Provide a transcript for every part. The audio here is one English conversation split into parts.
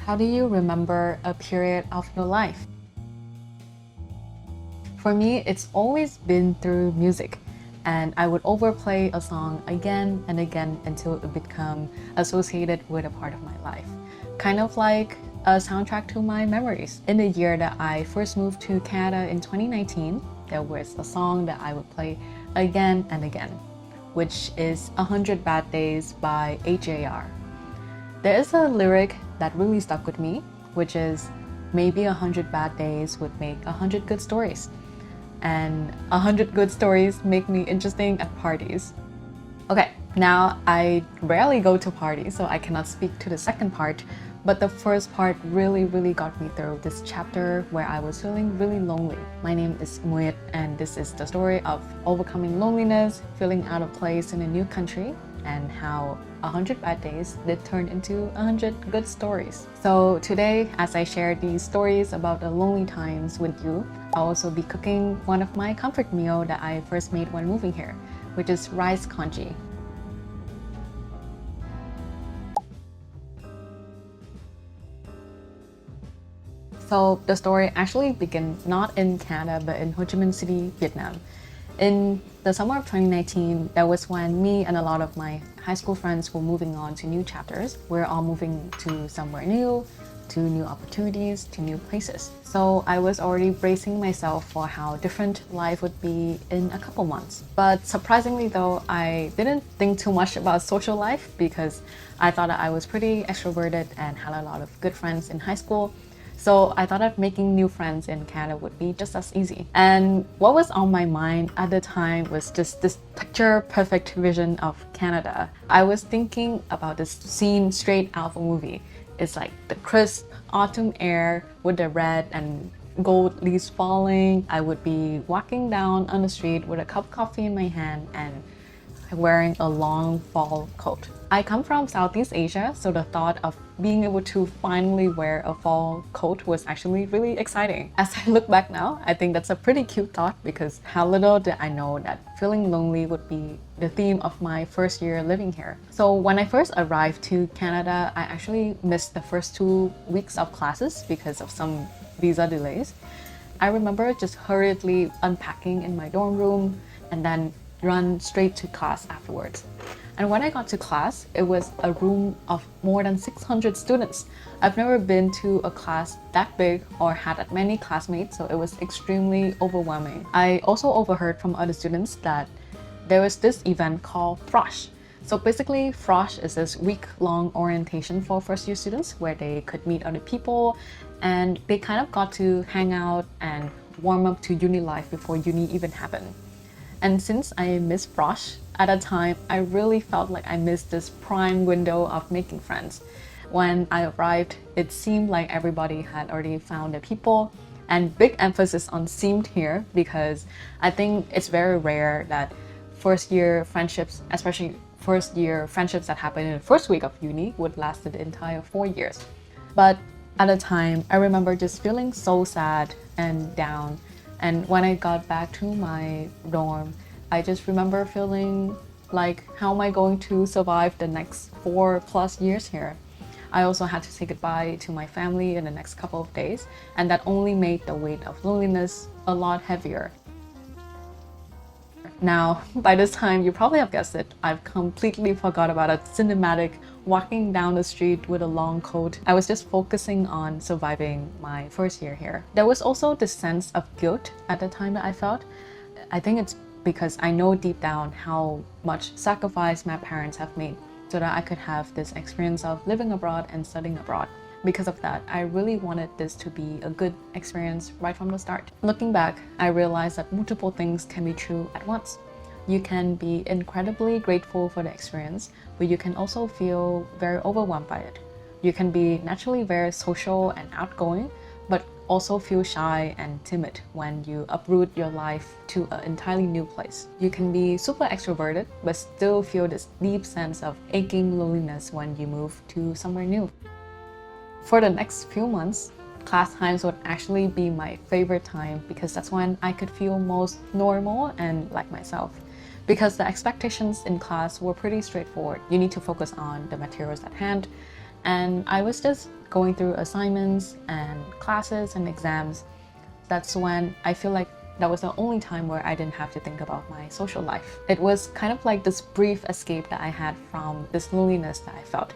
How do you remember a period of your life? For me, it's always been through music, and I would overplay a song again and again until it become associated with a part of my life. Kind of like a soundtrack to my memories. In the year that I first moved to Canada in 2019, there was a song that I would play again and again, which is 100 Bad Days by HAR. There is a lyric that really stuck with me, which is maybe 100 bad days would make 100 good stories. And 100 good stories make me interesting at parties. Okay, now I rarely go to parties, so I cannot speak to the second part, but the first part really got me through this chapter where I was feeling really lonely. My name is Muet, and this is the story of overcoming loneliness, feeling out of place in a new country, and how 100 bad days did turn into 100 good stories. So today, as I share these stories about the lonely times with you, I'll also be cooking one of my comfort meal that I first made when moving here, which is rice congee. So the story actually begins not in Canada, but in Ho Chi Minh City, Vietnam. In the summer of 2019, that was when me and a lot of my high school friends were moving on to new chapters. We're all moving to somewhere new, to new opportunities, to new places. So I was already bracing myself for how different life would be in a couple months. But surprisingly though, I didn't think too much about social life because I thought that I was pretty extroverted and had a lot of good friends in high school. So I thought that making new friends in Canada would be just as easy. And what was on my mind at the time was just this picture perfect vision of Canada. I was thinking about this scene straight out of a movie. It's like the crisp autumn air with the red and gold leaves falling. I would be walking down on the street with a cup of coffee in my hand and wearing a long fall coat. I come from Southeast Asia, so the thought of being able to finally wear a fall coat was actually really exciting. As I look back now, I think that's a pretty cute thought because how little did I know that feeling lonely would be the theme of my first year living here. So when I first arrived to Canada, I actually missed the first 2 weeks of classes because of some visa delays. I remember just hurriedly unpacking in my dorm room and then run straight to class afterwards. And when I got to class, it was a room of more than 600 students. I've never been to a class that big or had that many classmates, so it was extremely overwhelming. I also overheard from other students that there was this event called Frosh. So basically, Frosh is this week-long orientation for first-year students where they could meet other people and they kind of got to hang out and warm up to uni life before uni even happened. And since I missed Frosh, at a time, I really felt like I missed this prime window of making friends. When I arrived, it seemed like everybody had already found their people, and big emphasis on seemed here because I think it's very rare that first year friendships, especially first year friendships that happen in the first week of uni, would last the entire 4 years. But at the time, I remember just feeling so sad and down. And when I got back to my dorm, I just remember feeling like, how am I going to survive the next 4+ years here? I also had to say goodbye to my family in the next couple of days, and that only made the weight of loneliness a lot heavier. Now, by this time, you probably have guessed it, I've completely forgot about a cinematic walking down the street with a long coat. I was just focusing on surviving my first year here. There was also this sense of guilt at the time that I felt. I think it's because I know deep down how much sacrifice my parents have made so that I could have this experience of living abroad and studying abroad. Because of that, I really wanted this to be a good experience right from the start. Looking back, I realized that multiple things can be true at once. You can be incredibly grateful for the experience, but you can also feel very overwhelmed by it. You can be naturally very social and outgoing, but also feel shy and timid when you uproot your life to an entirely new place. You can be super extroverted, but still feel this deep sense of aching loneliness when you move to somewhere new. For the next few months, class times would actually be my favorite time because that's when I could feel most normal and like myself. Because the expectations in class were pretty straightforward. You need to focus on the materials at hand, and I was just going through assignments and classes and exams, that's when I feel like that was the only time where I didn't have to think about my social life. It was kind of like this brief escape that I had from this loneliness that I felt.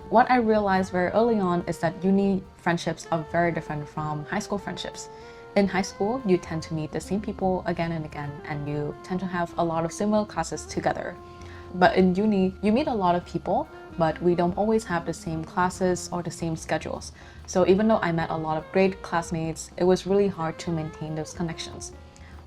What I realized very early on is that uni friendships are very different from high school friendships. In high school, you tend to meet the same people again and again, and you tend to have a lot of similar classes together. But in uni, you meet a lot of people, but we don't always have the same classes or the same schedules. So even though I met a lot of great classmates, it was really hard to maintain those connections.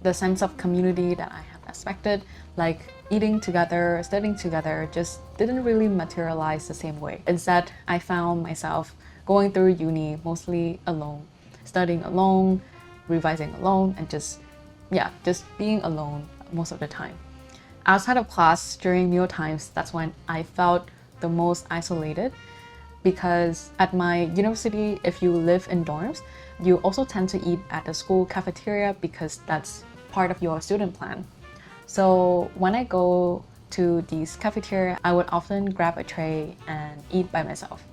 The sense of community that I had expected, like eating together, studying together, just didn't really materialize the same way. Instead, I found myself going through uni mostly alone, studying alone, revising alone, and just being alone most of the time. Outside of class, during meal times, that's when I felt the most isolated, because at my university, if you live in dorms, you also tend to eat at the school cafeteria because that's part of your student plan. So when I go to these cafeteria, I would often grab a tray and eat by myself.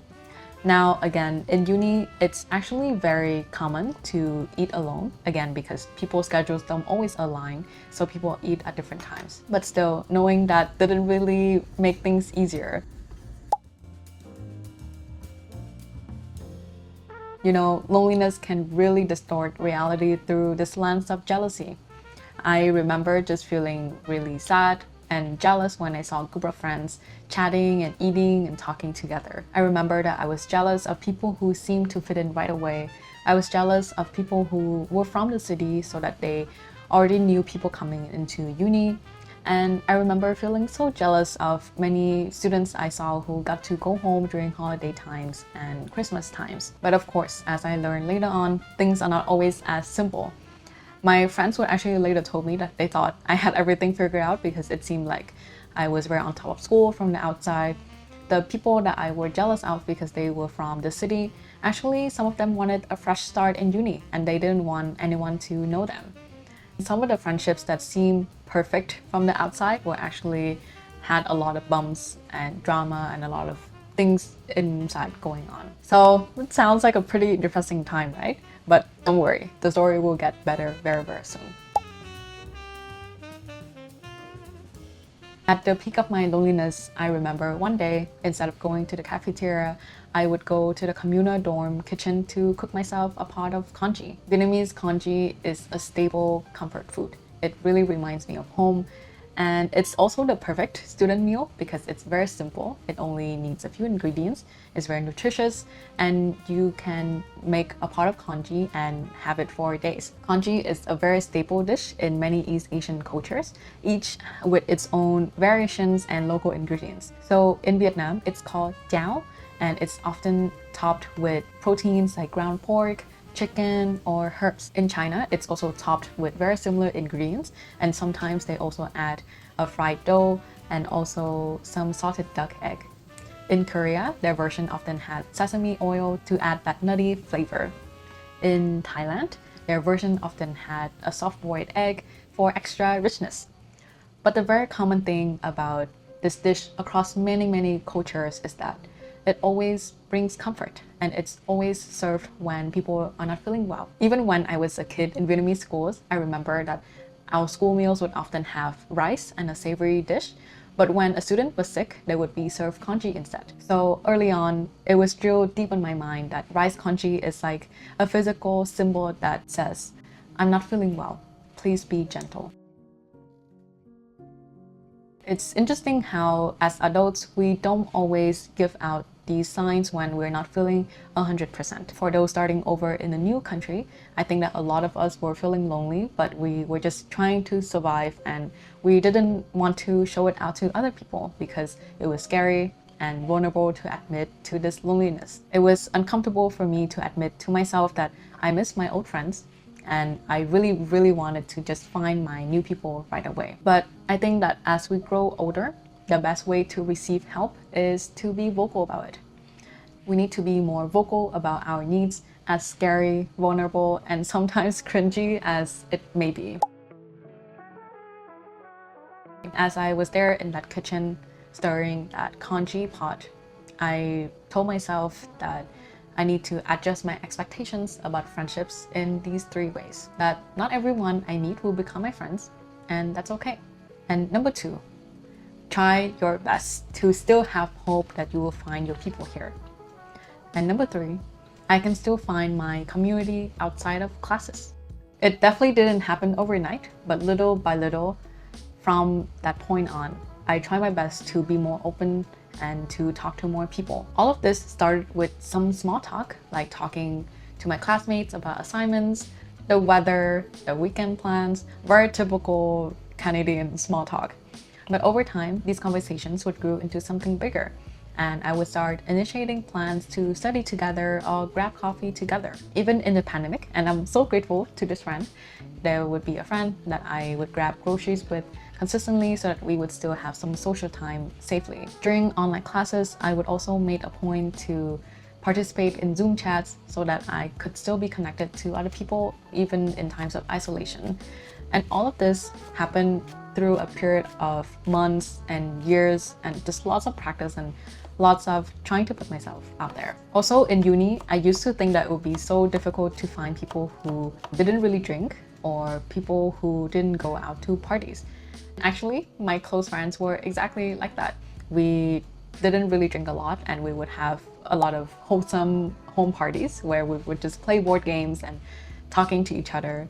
Now, again, in uni, it's actually very common to eat alone, again, because people's schedules don't always align, so people eat at different times. But still, knowing that didn't really make things easier. You know, loneliness can really distort reality through this lens of jealousy. I remember just feeling really sad and jealous when I saw a group of friends chatting and eating and talking together. I remember that I was jealous of people who seemed to fit in right away. I was jealous of people who were from the city so that they already knew people coming into uni. And I remember feeling so jealous of many students I saw who got to go home during holiday times and Christmas times. But of course, as I learned later on, things are not always as simple. My friends would actually later told me that they thought I had everything figured out because it seemed like I was very on top of school from the outside. The people that I were jealous of because they were from the city, actually some of them wanted a fresh start in uni and they didn't want anyone to know them. Some of the friendships that seemed perfect from the outside were actually had a lot of bumps and drama and a lot of things inside going on. So it sounds like a pretty depressing time, right? But don't worry, the story will get better very, very soon. At the peak of my loneliness, I remember one day, instead of going to the cafeteria, I would go to the communal dorm kitchen to cook myself a pot of congee. Vietnamese congee is a staple comfort food. It really reminds me of home. And it's also the perfect student meal because it's very simple. It only needs a few ingredients. It's very nutritious, and you can make a pot of congee and have it for days. Congee is a very staple dish in many East Asian cultures, each with its own variations and local ingredients. So in Vietnam, it's called cháo, and it's often topped with proteins like ground pork, chicken, or herbs. In China, it's also topped with very similar ingredients, and sometimes they also add a fried dough and also some salted duck egg. In Korea, their version often has sesame oil to add that nutty flavor. In Thailand, their version often had a soft-boiled egg for extra richness. But the very common thing about this dish across many cultures is that it always brings comfort, and it's always served when people are not feeling well. Even when I was a kid in Vietnamese schools, I remember that our school meals would often have rice and a savory dish, but when a student was sick, they would be served congee instead. So early on, it was drilled deep in my mind that rice congee is like a physical symbol that says, I'm not feeling well, please be gentle. It's interesting how, as adults, we don't always give out these signs when we're not feeling 100%. For those starting over in a new country, I think that a lot of us were feeling lonely, but we were just trying to survive, and we didn't want to show it out to other people because it was scary and vulnerable to admit to this loneliness. It was uncomfortable for me to admit to myself that I miss my old friends, and I really wanted to just find my new people right away. But I think that as we grow older, the best way to receive help is to be vocal about it. We need to be more vocal about our needs, as scary, vulnerable, and sometimes cringy as it may be. As I was there in that kitchen stirring that congee pot, I told myself that I need to adjust my expectations about friendships in these 3 ways. That not everyone I meet will become my friends, and that's okay. And number 2, try your best to still have hope that you will find your people here. And number 3, I can still find my community outside of classes. It definitely didn't happen overnight, but little by little, from that point on, I try my best to be more open and to talk to more people. All of this started with some small talk, like talking to my classmates about assignments, the weather, the weekend plans, very typical Canadian small talk. But over time, these conversations would grow into something bigger, and I would start initiating plans to study together or grab coffee together. Even in the pandemic, and I'm so grateful to this friend, there would be a friend that I would grab groceries with consistently so that we would still have some social time safely. During online classes, I would also make a point to participate in Zoom chats so that I could still be connected to other people even in times of isolation. And all of this happened through a period of months and years and just lots of practice and lots of trying to put myself out there. Also in uni, I used to think that it would be so difficult to find people who didn't really drink or people who didn't go out to parties. Actually, my close friends were exactly like that. We didn't really drink a lot and we would have a lot of wholesome home parties where we would just play board games and talking to each other.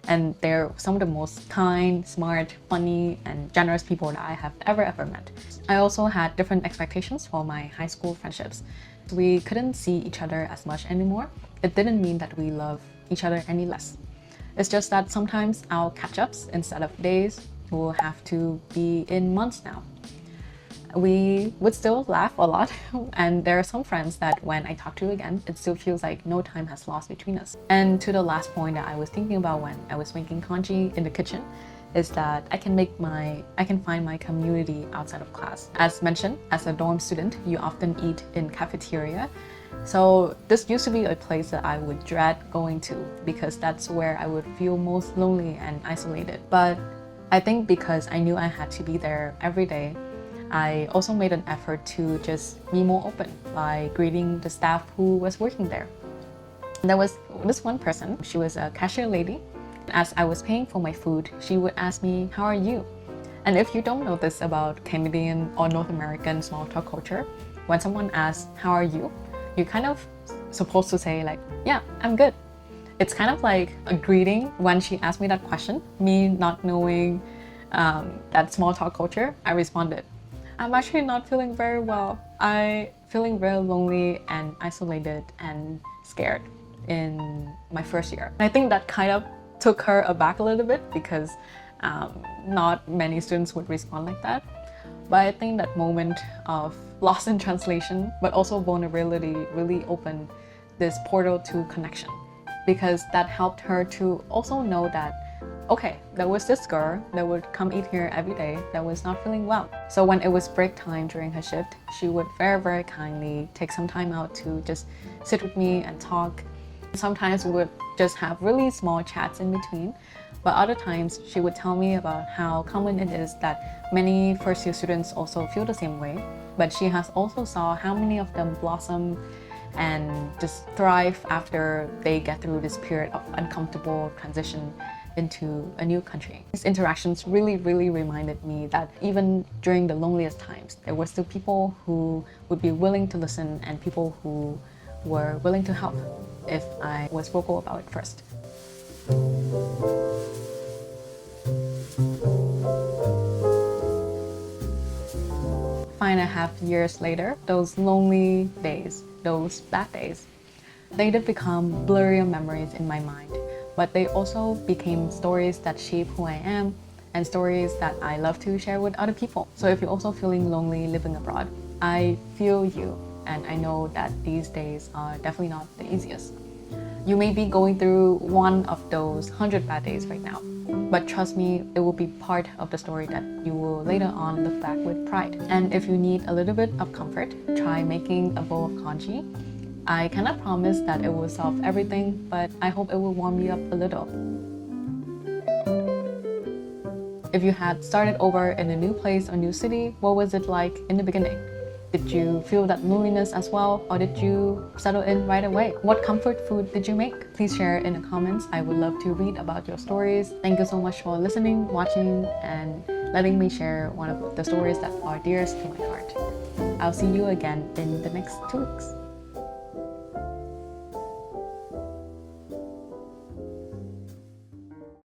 And they're some of the most kind, smart, funny, and generous people that I have ever met. I also had different expectations for my high school friendships. We couldn't see each other as much anymore. It didn't mean that we love each other any less. It's just that sometimes our catch-ups, instead of days, will have to be in months now. We would still laugh a lot, and there are some friends that when I talk to again, it still feels like no time has lost between us. And to the last point that I was thinking about when I was making congee in the kitchen is that I can find my community outside of class. As mentioned, as a dorm student, you often eat in cafeteria. So this used to be a place that I would dread going to because that's where I would feel most lonely and isolated. But I think because I knew I had to be there every day, I also made an effort to just be more open by greeting the staff who was working there. There was this one person, she was a cashier lady. As I was paying for my food, she would ask me, "How are you?" And if you don't know this about Canadian or North American small talk culture, when someone asks, "How are you?" you're kind of supposed to say like, "Yeah, I'm good." It's kind of like a greeting. When she asked me that question, me not knowing that small talk culture, I responded, "I'm actually not feeling very well. I'm feeling very lonely and isolated and scared in my first year." And I think that kind of took her aback a little bit because not many students would respond like that. But I think that moment of loss in translation, but also vulnerability, really opened this portal to connection, because that helped her to also know that, okay, there was this girl that would come eat here every day that was not feeling well. So when it was break time during her shift, she would very kindly take some time out to just sit with me and talk. Sometimes we would just have really small chats in between, but other times she would tell me about how common it is that many first-year students also feel the same way, but she has also saw how many of them blossom and just thrive after they get through this period of uncomfortable transition into a new country. These interactions really reminded me that even during the loneliest times, there were still people who would be willing to listen and people who were willing to help if I was vocal about it first. 5.5 years later, those lonely days, those bad days, they did become blurrier memories in my mind, but they also became stories that shape who I am and stories that I love to share with other people. So if you're also feeling lonely living abroad, I feel you, and I know that these days are definitely not the easiest. You may be going through one of those 100 bad days right now, but trust me, it will be part of the story that you will later on look back with pride. And if you need a little bit of comfort, try making a bowl of congee. I cannot promise that it will solve everything, but I hope it will warm you up a little. If you had started over in a new place or new city, what was it like in the beginning? Did you feel that loneliness as well, or did you settle in right away? What comfort food did you make? Please share it in the comments. I would love to read about your stories. Thank you so much for listening, watching, and letting me share one of the stories that are dearest to my heart. I'll see you again in the next 2 weeks.